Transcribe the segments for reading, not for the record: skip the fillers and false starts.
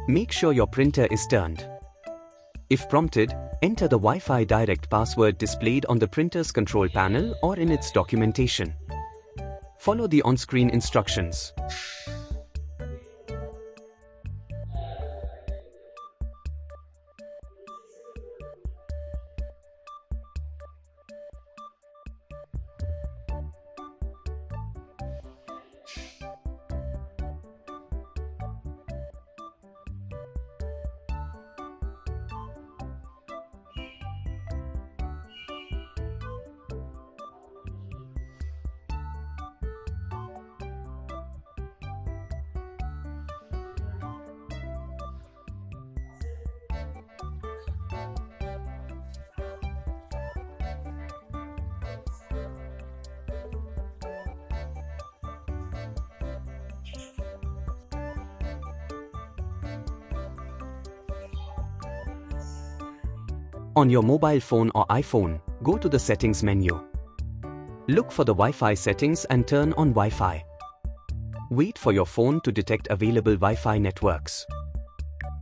Make sure your printer is turned. If prompted, enter the Wi-Fi direct password displayed on the printer's control panel or in its documentation. Follow the on-screen instructions. On your mobile phone or iPhone, go to the Settings menu. Look for the Wi-Fi settings and turn on Wi-Fi. Wait for your phone to detect available Wi-Fi networks.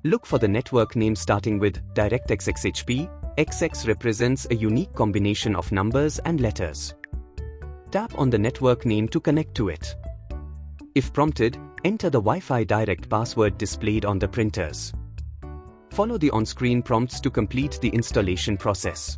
Look for the network name starting with DirectX XHP. XX represents a unique combination of numbers and letters. Tap on the network name to connect to it. If prompted, enter the Wi-Fi direct password displayed on the printers. Follow the on-screen prompts to complete the installation process.